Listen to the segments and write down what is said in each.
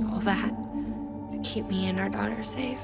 All that to keep me and our daughter safe.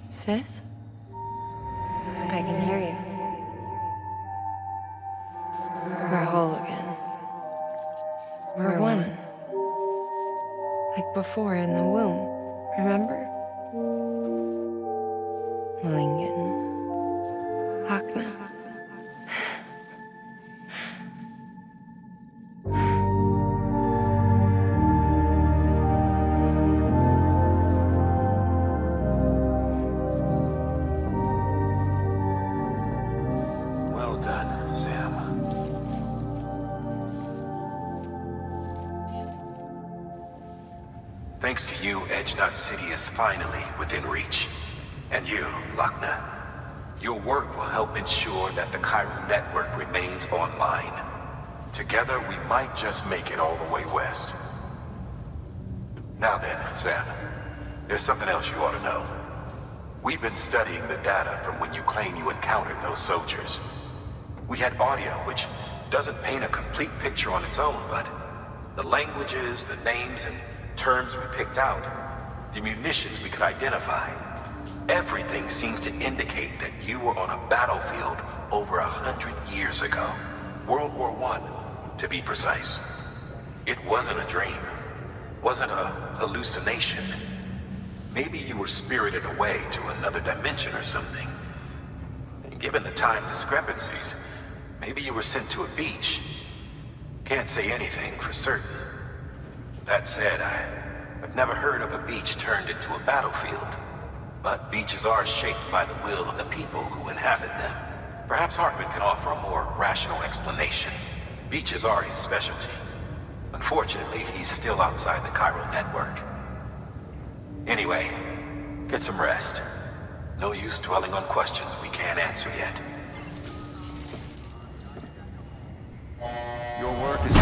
Sis? I can hear you. We're whole again. We're one. Like before in the womb, remember? Lincoln. Lockne. Thanks to you, Edgenut City is finally within reach. And you, Lockne, your work will help ensure that the chiral network remains online. Together, we might just make it all the way west. Now then, Sam, there's something else you ought to know. We've been studying the data from when you claim you encountered those soldiers. We had audio, which doesn't paint a complete picture on its own, but the languages, the names, and terms we picked out, the munitions we could identify, everything seems to indicate that you were on a battlefield over 100 years ago. World War I, to be precise. It wasn't a dream, wasn't a hallucination. Maybe you were spirited away to another dimension or something. And given the time discrepancies, maybe you were sent to a beach. Can't say anything for certain. That said, I've never heard of a beach turned into a battlefield. But beaches are shaped by the will of the people who inhabit them. Perhaps Hartman can offer a more rational explanation. Beaches are his specialty. Unfortunately, he's still outside the chiral network. Anyway, get some rest. No use dwelling on questions we can't answer yet. Your work is...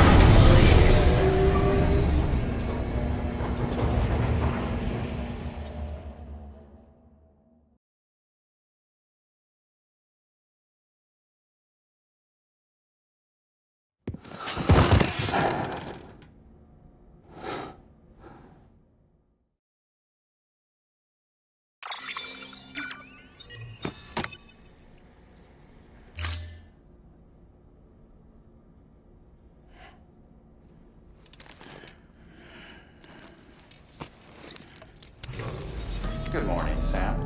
Good morning, Sam.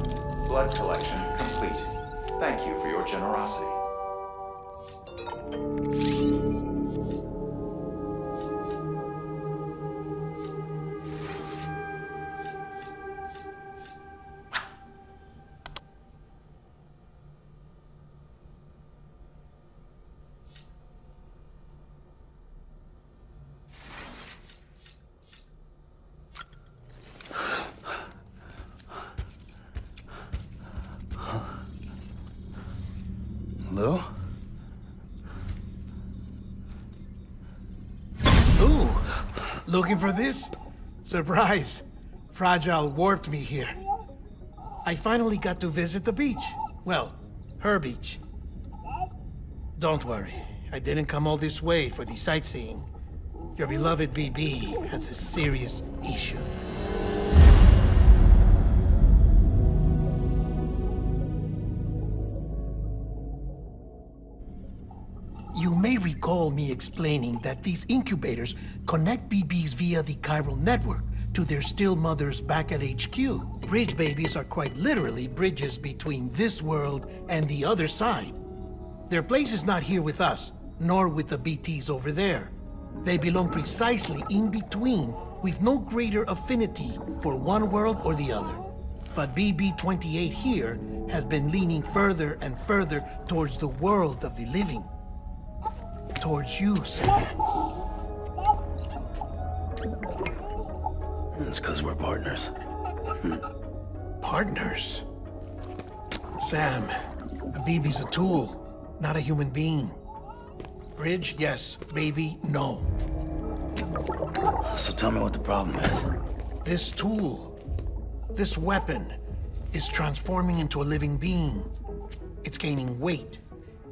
Blood collection complete. Thank you for your generosity. Hello? Ooh, looking for this? Surprise! Fragile warped me here. I finally got to visit the beach. Well, her beach. Don't worry, I didn't come all this way for the sightseeing. Your beloved BB has a serious issue. You You may recall me explaining that these incubators connect BBs via the chiral network to their still mothers back at HQ. Bridge babies are quite literally bridges between this world and the other side. Their place is not here with us, nor with the BTs over there. They belong precisely in between, with no greater affinity for one world or the other. But BB-28 here has been leaning further and further towards the world of the living. Towards you, Sam. It's because we're partners. Partners? Sam, a BB's a tool, not a human being. Bridge, yes. Baby, no. So tell me what the problem is. This tool, this weapon, is transforming into a living being. It's gaining weight.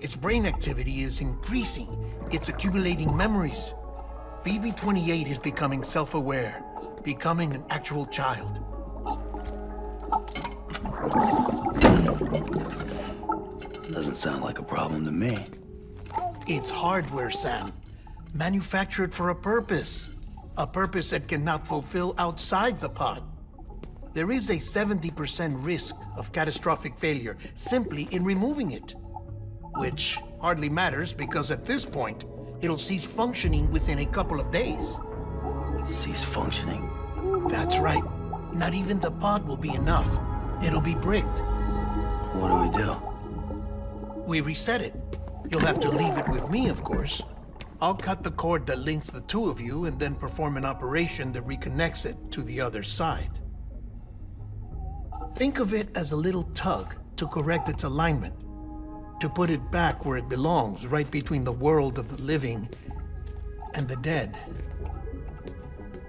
Its brain activity is increasing. It's accumulating memories. BB-28 is becoming self-aware, becoming an actual child. Doesn't sound like a problem to me. It's hardware, Sam. Manufactured for a purpose. A purpose that cannot fulfill outside the pod. There is a 70% risk of catastrophic failure simply in removing it. Which hardly matters because at this point, it'll cease functioning within a couple of days. Cease functioning? That's right. Not even the pod will be enough. It'll be bricked. What do we do? We reset it. You'll have to leave it with me, of course. I'll cut the cord that links the two of you and then perform an operation that reconnects it to the other side. Think of it as a little tug to correct its alignment, to put it back where it belongs, right between the world of the living and the dead.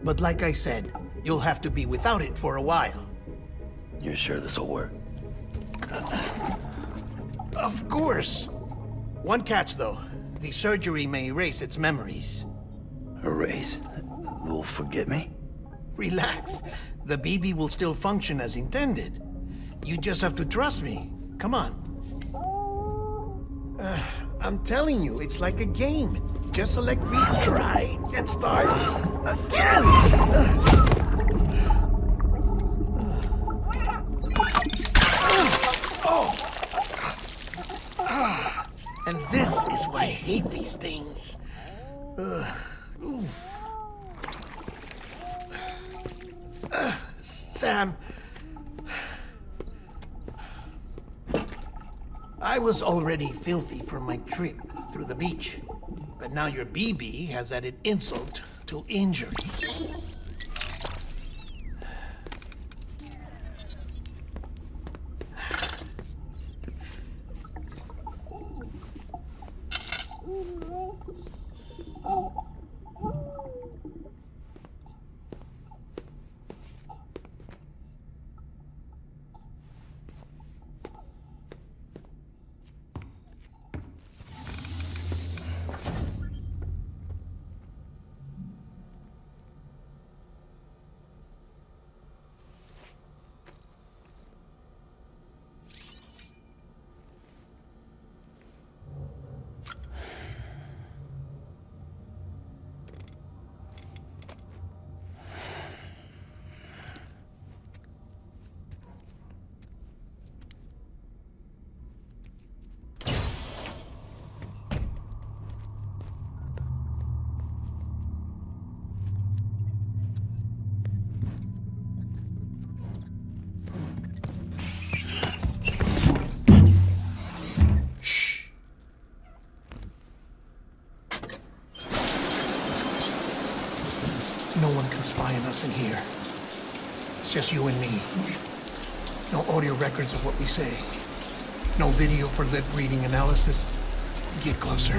But like I said, you'll have to be without it for a while. You're sure this'll work? Of course. One catch, though. The surgery may erase its memories. Erase? Will forget me? Relax. The BB will still function as intended. You just have to trust me. Come on. I'm telling you, it's like a game. Just select retry and start again. And this is why I hate these things. Sam, I was already filthy from my trip through the beach, but now your BB has added insult to injury. No one can spy on us in here. It's just you and me. No audio records of what we say. No video for lip-reading analysis. Get closer.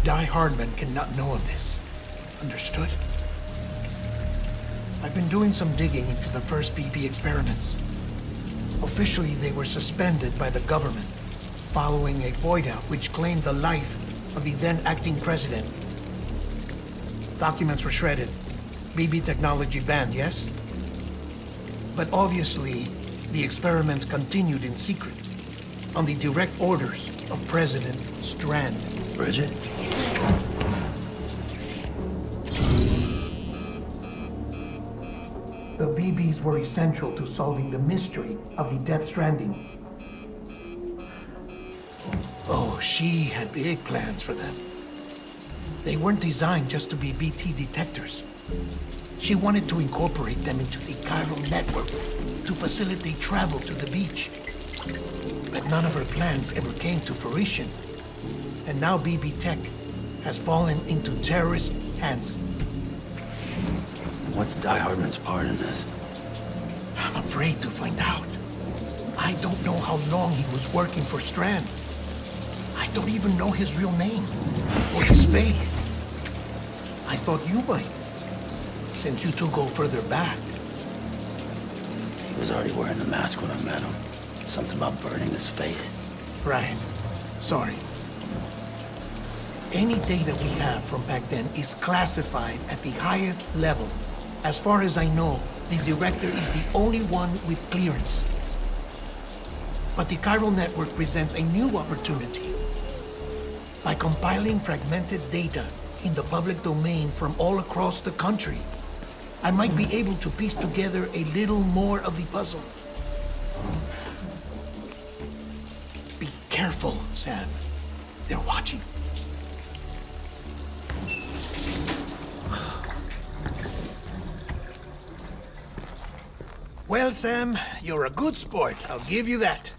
Die Hardman cannot know of this. Understood? I've been doing some digging into the first BB experiments. Officially, they were suspended by the government, following a void-out which claimed the life of the then acting president. Documents were shredded. BB technology banned, yes? But obviously, the experiments continued in secret, on the direct orders of President Strand. Bridget? The BBs were essential to solving the mystery of the Death Stranding. Oh, she had big plans for them. They weren't designed just to be BT detectors. She wanted to incorporate them into the chiral network to facilitate travel to the beach. But none of her plans ever came to fruition. And now BB Tech has fallen into terrorist hands. What's Die Hardman's part in this? I'm afraid to find out. I don't know how long he was working for Strand. I don't even know his real name or his face. I thought you might, since you two go further back. He was already wearing the mask when I met him. Something about burning his face. Right. Sorry. Any data we have from back then is classified at the highest level. As far as I know, the director is the only one with clearance. But the chiral network presents a new opportunity. By compiling fragmented data in the public domain from all across the country, I might be able to piece together a little more of the puzzle. Be careful, Sam. They're watching. Well, Sam, you're a good sport. I'll give you that.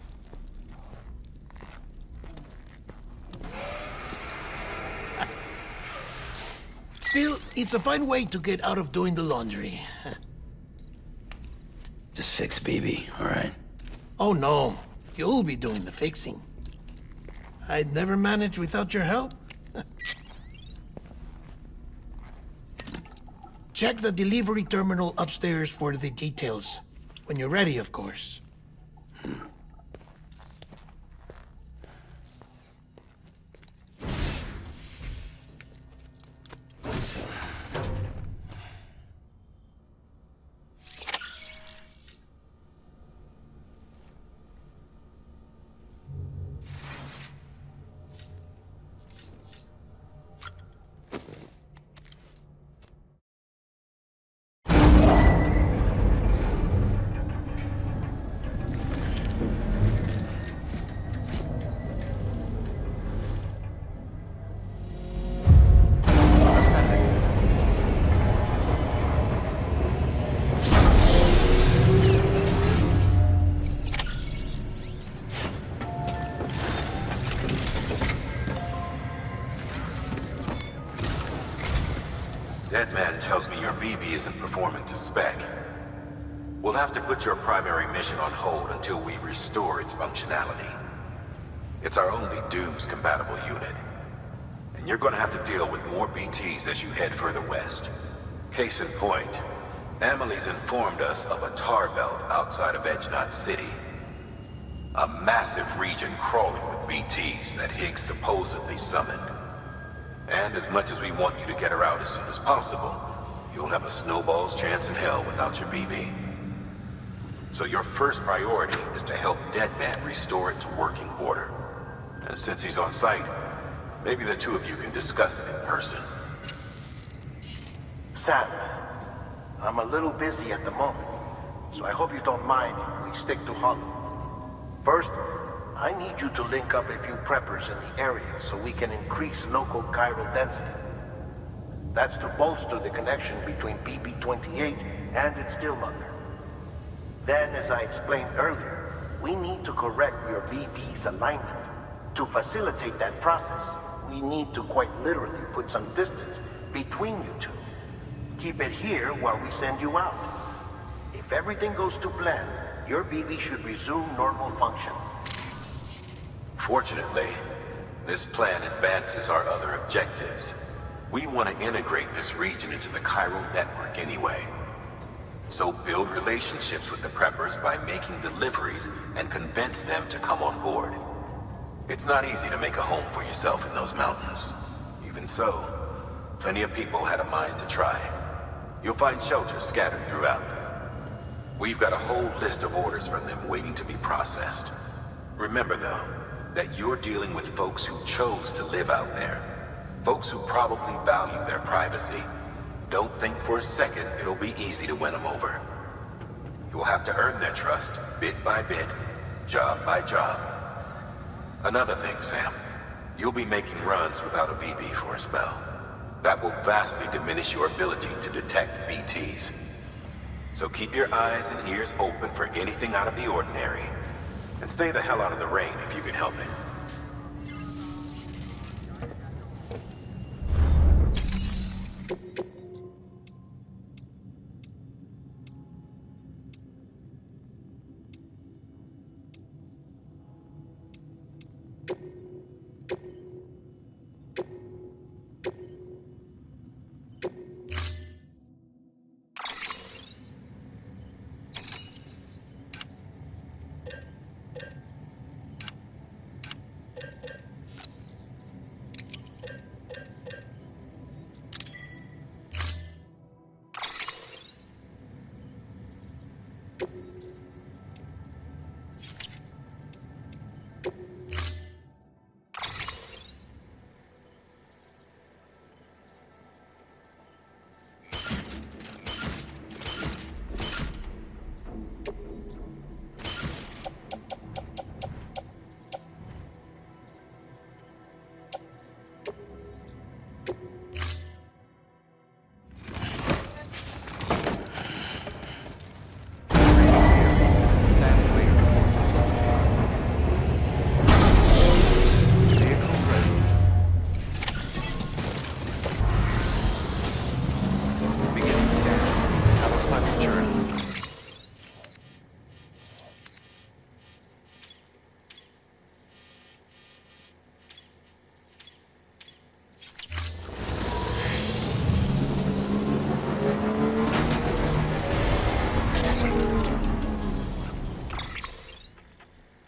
Still, it's a fine way to get out of doing the laundry. Just fix BB, all right? Oh, no. You'll be doing the fixing. I'd never manage without your help. Check the delivery terminal upstairs for the details. When you're ready, of course. Dead man tells me your BB isn't performing to spec. We'll have to put your primary mission on hold until we restore its functionality. It's our only Dooms-compatible unit. And you're gonna have to deal with more BTs as you head further west. Case in point, Amelie's informed us of a tar belt outside of Edge-Knot City. A massive region crawling with BTs that Higgs supposedly summoned. And as much as we want you to get her out as soon as possible, you'll have a snowball's chance in hell without your BB. So your first priority is to help Deadman restore it to working order. And since he's on site, maybe the two of you can discuss it in person. Sam, I'm a little busy at the moment, so I hope you don't mind if we stick to Hollow. First, I need you to link up a few preppers in the area so we can increase local chiral density. That's to bolster the connection between BB-28 and its still mother. Then, as I explained earlier, we need to correct your BB's alignment. To facilitate that process, we need to quite literally put some distance between you two. Keep it here while we send you out. If everything goes to plan, your BB should resume normal function. Fortunately, this plan advances our other objectives. We want to integrate this region into the chiral network anyway. So build relationships with the preppers by making deliveries and convince them to come on board. It's not easy to make a home for yourself in those mountains. Even so, plenty of people had a mind to try. You'll find shelters scattered throughout. We've got a whole list of orders from them waiting to be processed. Remember though, that you're dealing with folks who chose to live out there. Folks who probably value their privacy. Don't think for a second it'll be easy to win them over. You will have to earn their trust, bit by bit, job by job. Another thing, Sam. You'll be making runs without a BB for a spell. That will vastly diminish your ability to detect BTs. So keep your eyes and ears open for anything out of the ordinary. And stay the hell out of the rain if you can help it.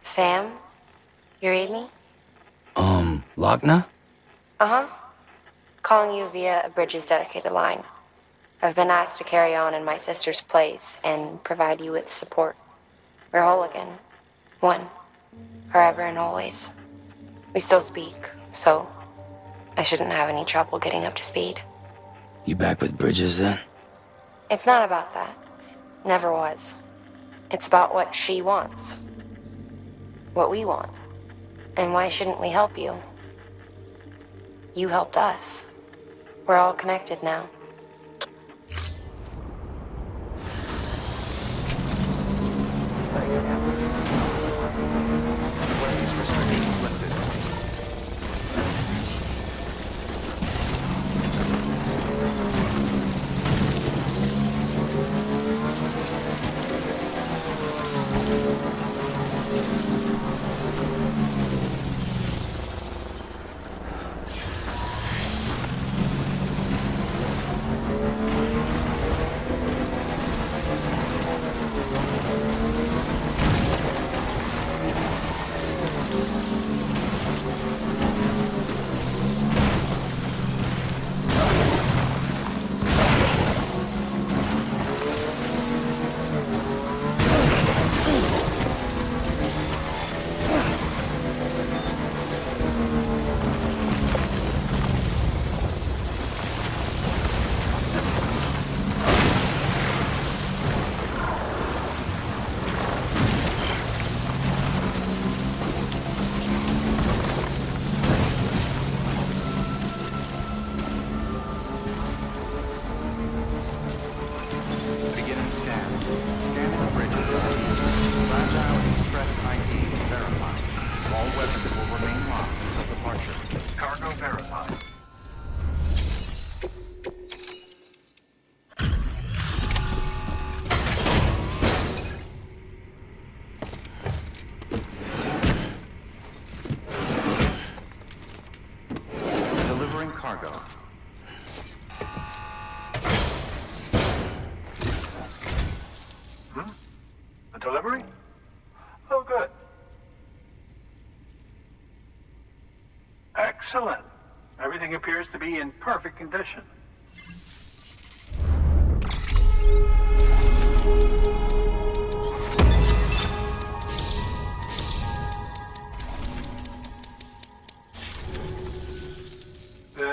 Sam? You read me? Lockne? Uh-huh. Calling you via a Bridges dedicated line. I've been asked to carry on in my sister's place and provide you with support. We're whole again. One. Forever and always. We still speak, so I shouldn't have any trouble getting up to speed. You back with Bridges then? It's not about that. Never was. It's about what she wants. What we want. And why shouldn't we help you? You helped us. We're all connected now. Delivery? Oh, good. Excellent. Everything appears to be in perfect condition.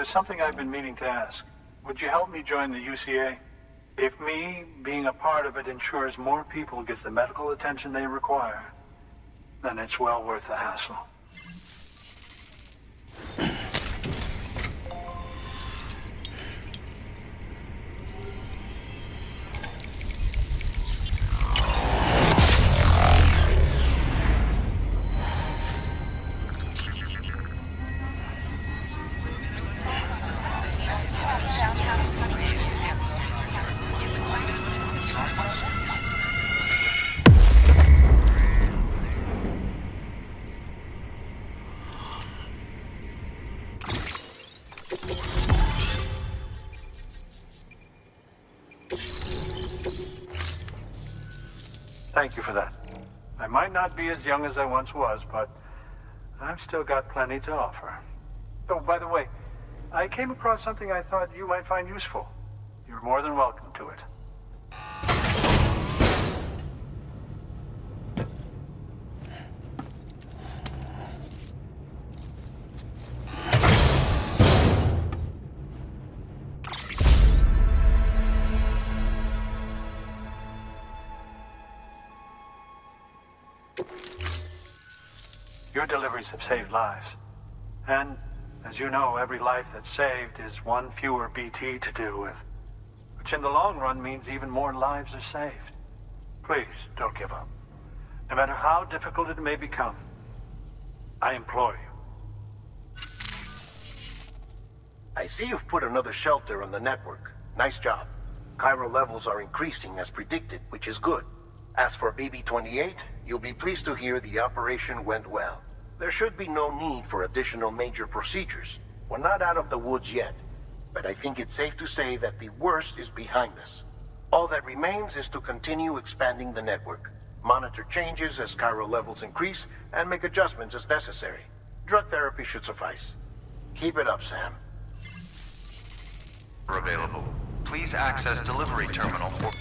there's something I've been meaning to ask. Would you help me join the UCA? If me being a part of it ensures more people get the medical attention they require, then it's well worth the hassle. Thank you for that. I might not be as young as I once was, but I've still got plenty to offer. Oh, by the way, I came across something I thought you might find useful. You're more than welcome to it. Your deliveries have saved lives. And, as you know, every life that's saved is one fewer BT to deal with. Which in the long run means even more lives are saved. Please, don't give up. No matter how difficult it may become, I implore you. I see you've put another shelter on the network. Nice job. Chiral levels are increasing as predicted, which is good. As for BB-28, you'll be pleased to hear the operation went well. There should be no need for additional major procedures. We're not out of the woods yet, but I think it's safe to say that the worst is behind us. All that remains is to continue expanding the network, monitor changes as chiral levels increase, and make adjustments as necessary. Drug therapy should suffice. Keep it up, Sam. Available. Please access delivery terminal for...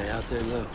Stay out there low.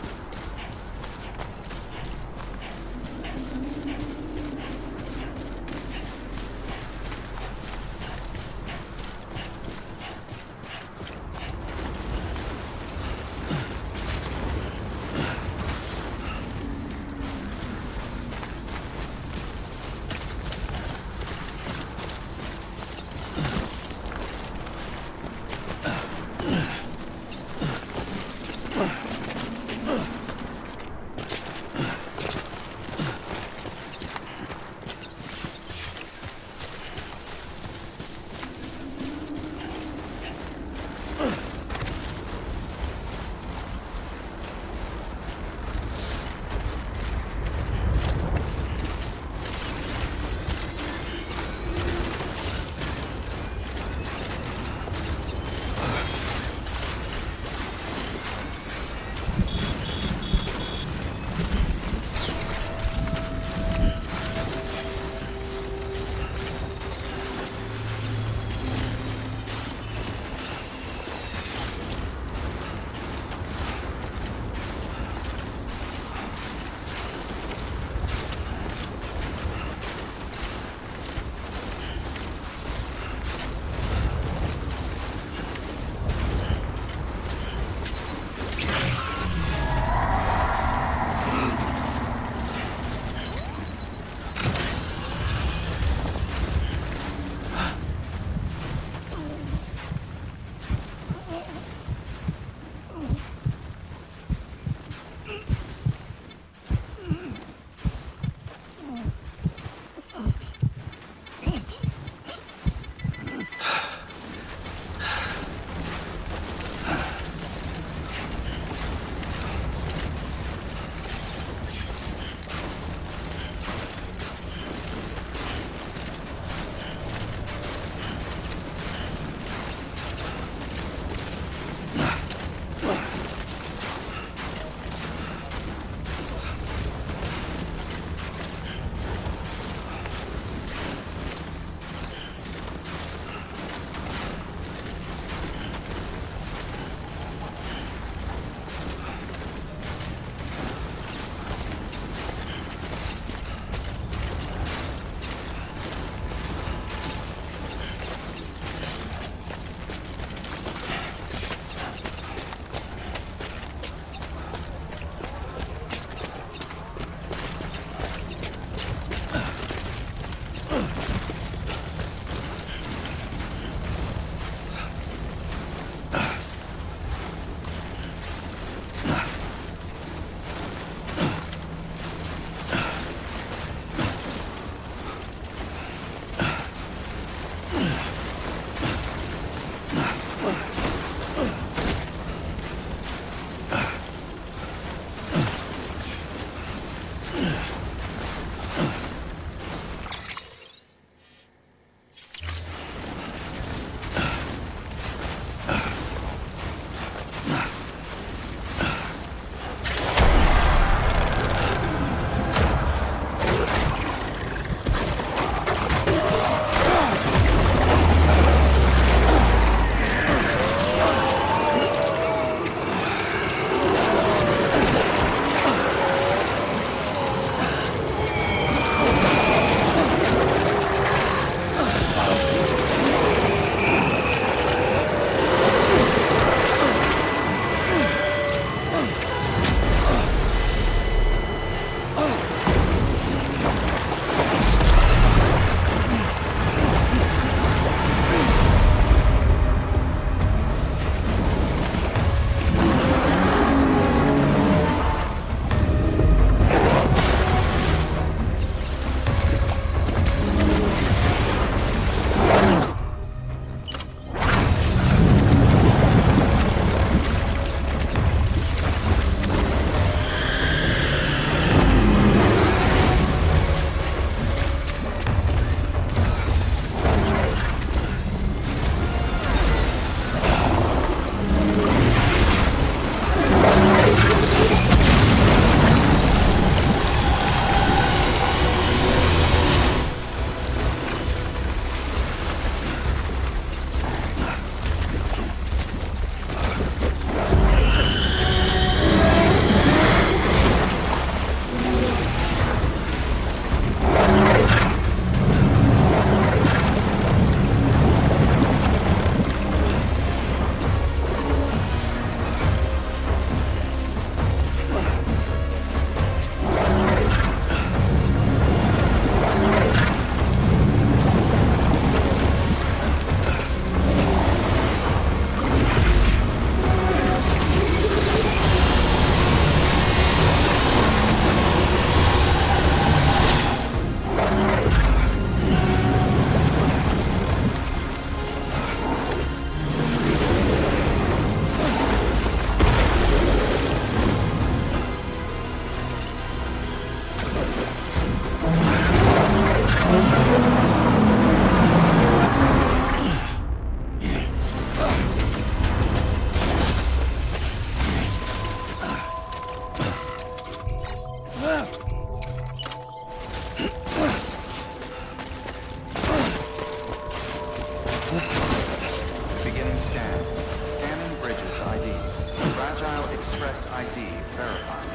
Address ID verified.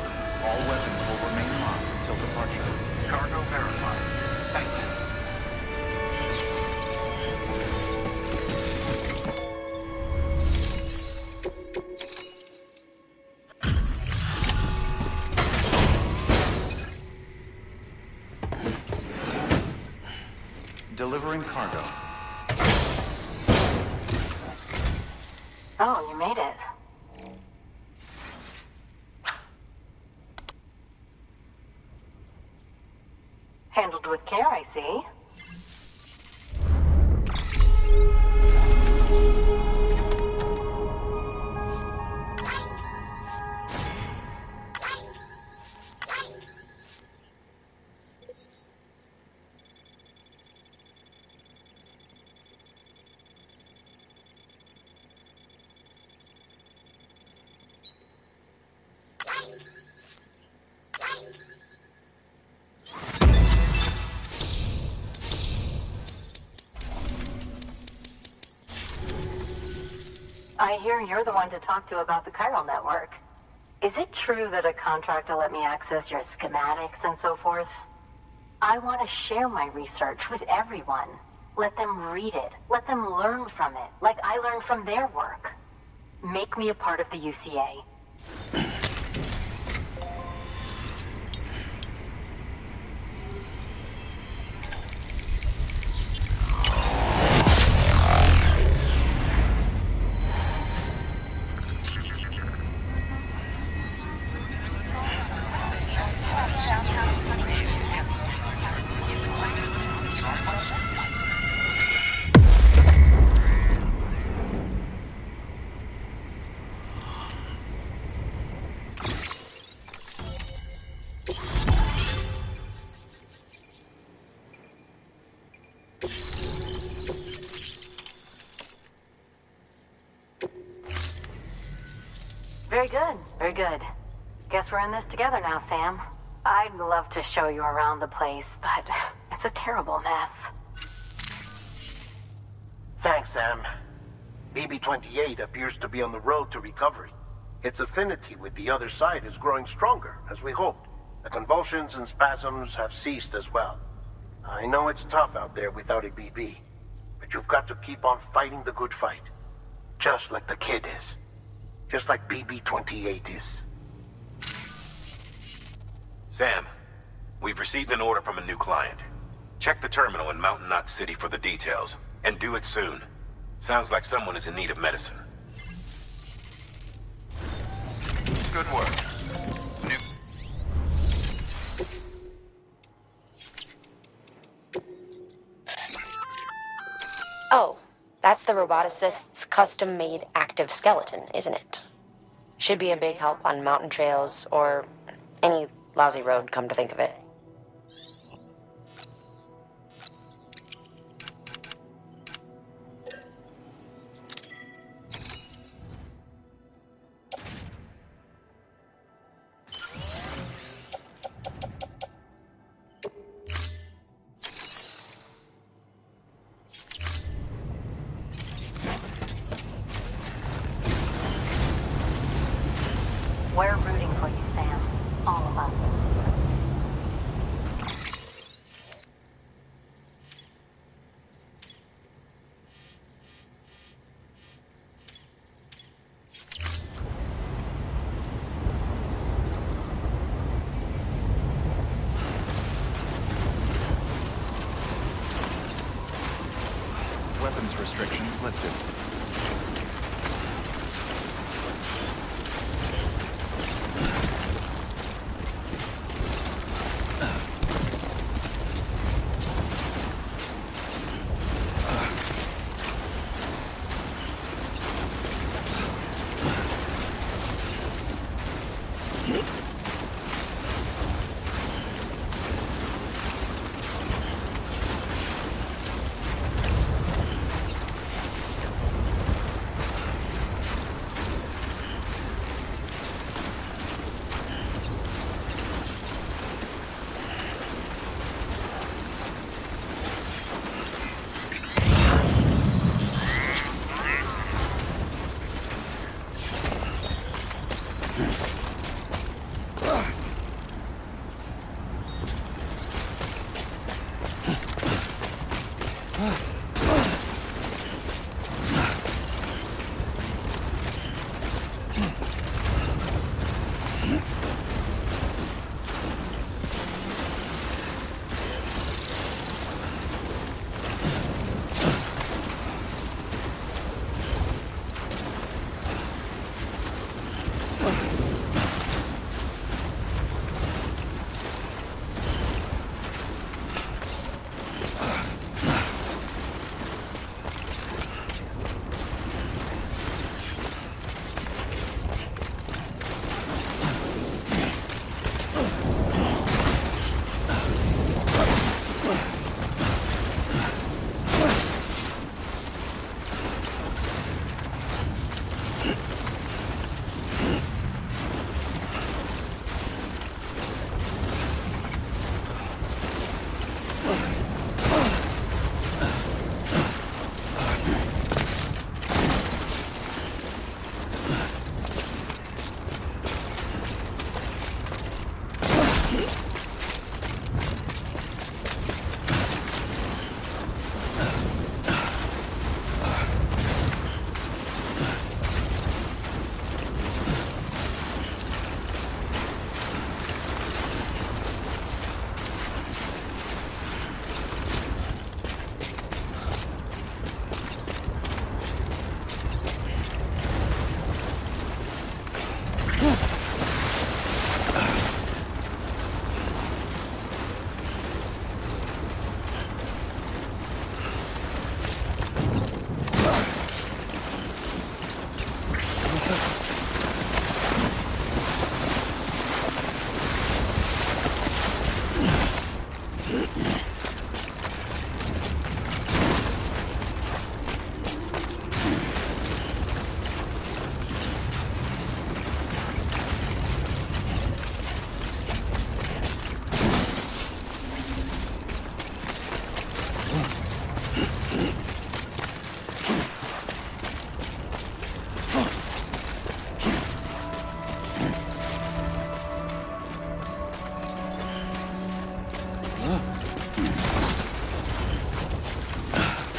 All weapons will remain locked until departure. Cargo verified. Thank you. Delivering cargo. Oh, you made it. Handled with care, I see. I hear you're the one to talk to about the chiral network. Is it true that a contractor let me access your schematics and so forth? I want to share my research with everyone. Let them read it. Let them learn from it, like I learned from their work. Make me a part of the UCA. Very good, very good. Guess we're in this together now, Sam. I'd love to show you around the place, but it's a terrible mess. Thanks, Sam. BB-28 appears to be on the road to recovery. Its affinity with the other side is growing stronger, as we hoped. The convulsions and spasms have ceased as well. I know it's tough out there without a BB, but you've got to keep on fighting the good fight. Just like the kid is. Just like BB-28 is. Sam, we've received an order from a new client. Check the terminal in Mountain Knot City for the details, and do it soon. Sounds like someone is in need of medicine. Good work. New Oh, that's the roboticist's custom-made active skeleton, isn't it? Should be a big help on mountain trails or any lousy road, come to think of it. We're rooting for you, Sam. All of us. Weapons restrictions lifted.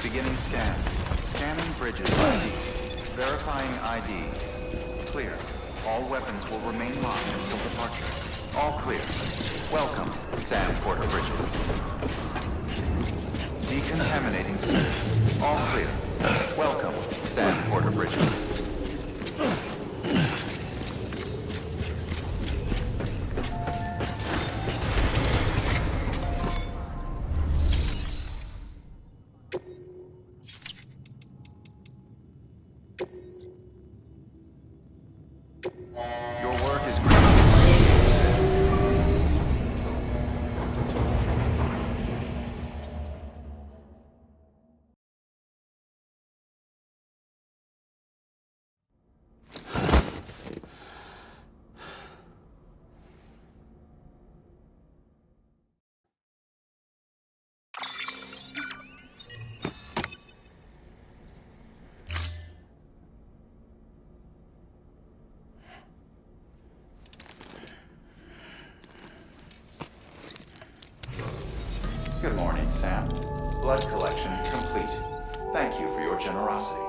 Beginning scan. Scanning bridges ID. Verifying ID. Clear. All weapons will remain locked until departure. All clear. Welcome, Sam Porter Bridges. Decontaminating suit. All clear. Welcome, Sam Porter Bridges. Your work is great. Good morning, Sam. Blood collection complete. Thank you for your generosity.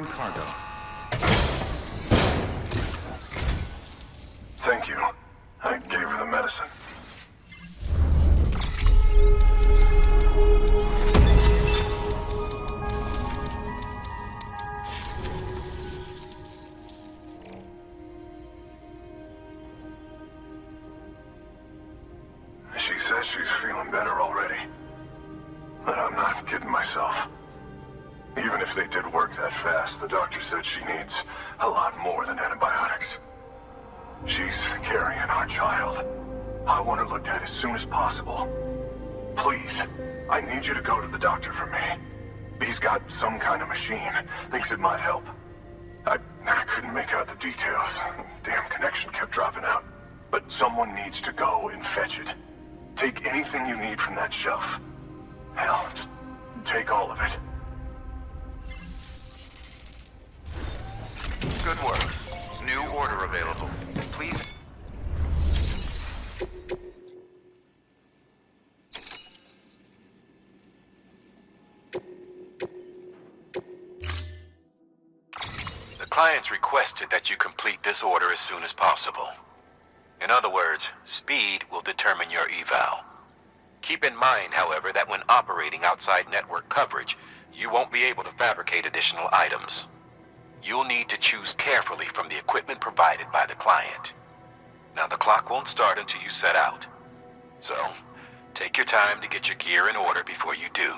Delivering cargo. Thank you. I gave her the medicine. She says she's feeling better already. But I'm not kidding myself. Even if they did work that fast, the doctor said she needs a lot more than antibiotics. She's carrying our child. I want her looked at as soon as possible. Please, I need you to go to the doctor for me. He's got some kind of machine. Thinks it might help. I couldn't make out the details. Damn connection kept dropping out. But someone needs to go and fetch it. Take anything you need from that shelf. Hell, just take all of it. Good work. New order available. Please. The clients requested that you complete this order as soon as possible. In other words, speed will determine your eval. Keep in mind, however, that when operating outside network coverage, you won't be able to fabricate additional items. You'll need to choose carefully from the equipment provided by the client. Now, the clock won't start until you set out. So, take your time to get your gear in order before you do.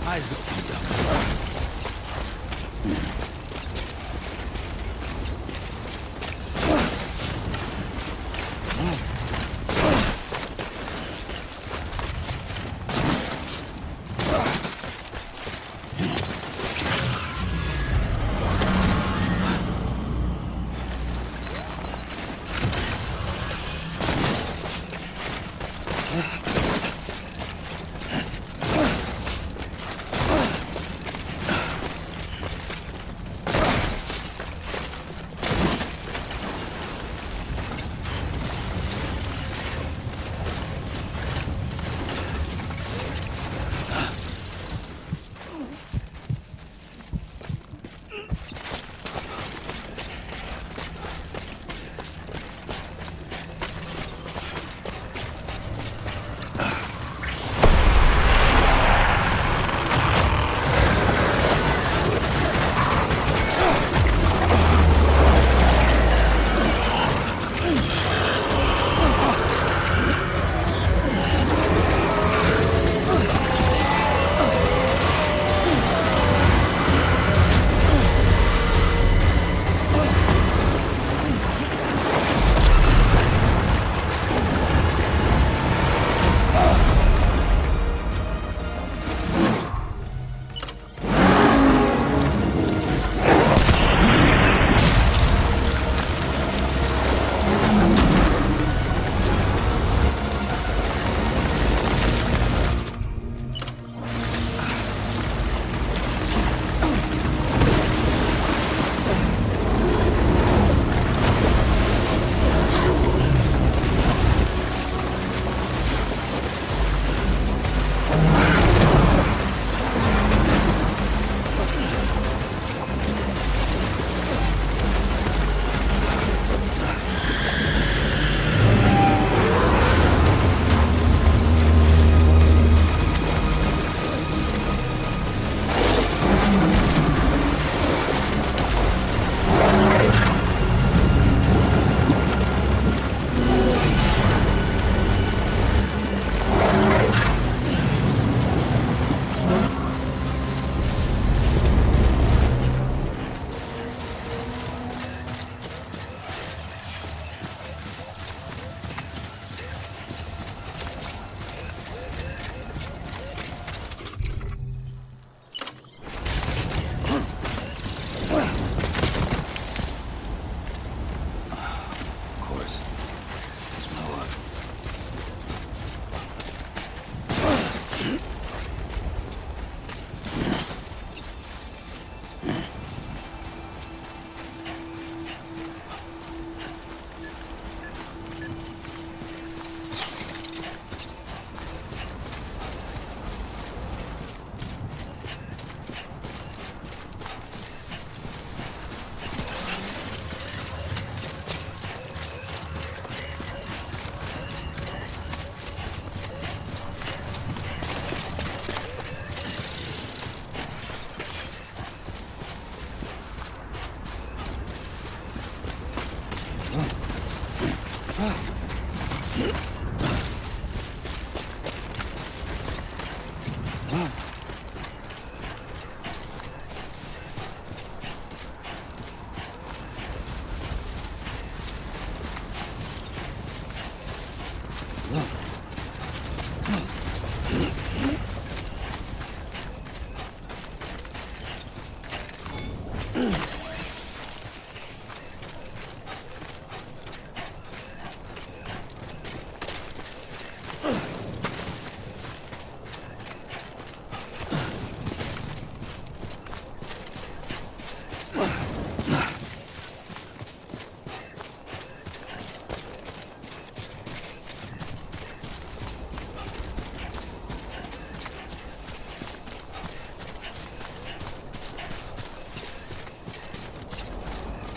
Eyes open, Duck.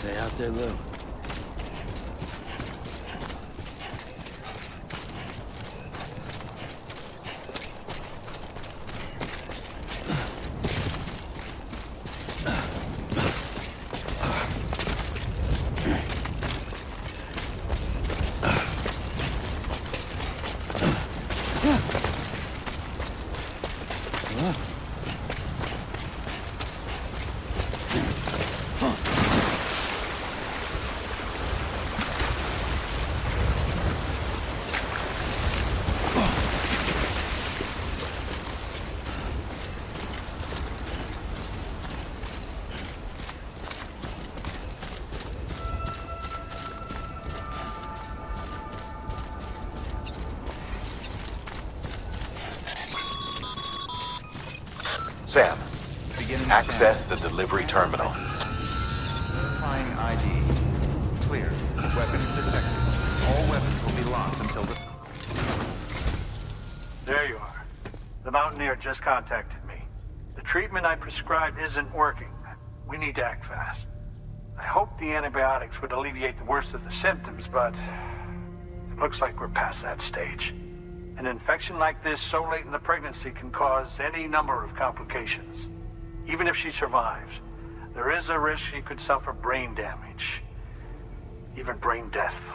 Stay out there, Lou. Sam, Beginning access scan. the delivery terminal. Verifying ID. Clear. Weapons detected. All weapons will be locked until the... There you are. The Mountaineer just contacted me. The treatment I prescribed isn't working. We need to act fast. I hoped the antibiotics would alleviate the worst of the symptoms, but it looks like we're past that stage. An infection like this so late in the pregnancy can cause any number of complications. Even if she survives, there is a risk she could suffer brain damage, even brain death.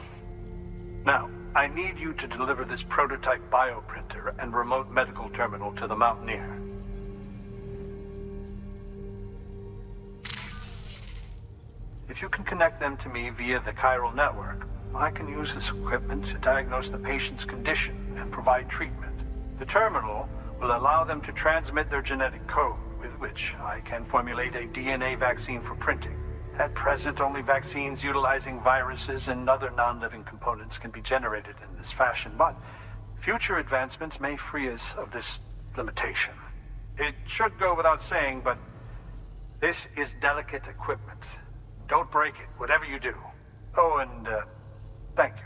Now, I need you to deliver this prototype bioprinter and remote medical terminal to the Mountaineer. If you can connect them to me via the chiral network, I can use this equipment to diagnose the patient's condition and provide treatment. The terminal will allow them to transmit their genetic code, with which I can formulate a DNA vaccine for printing. At present, only vaccines utilizing viruses and other non-living components can be generated in this fashion, but future advancements may free us of this limitation. It should go without saying, but this is delicate equipment. Don't break it, whatever you do. Oh, and thank you.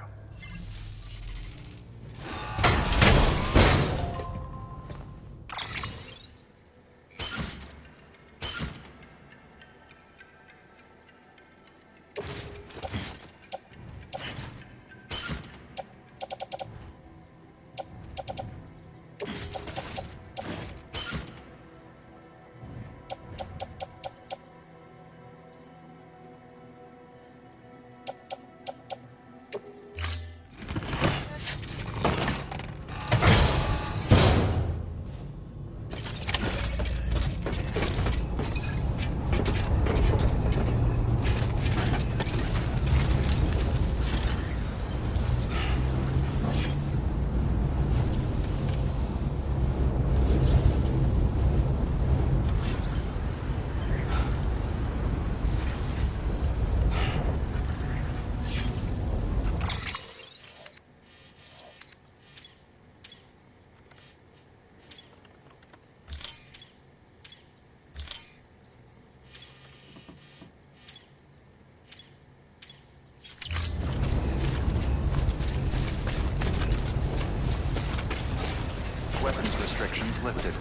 Weapons restrictions lifted.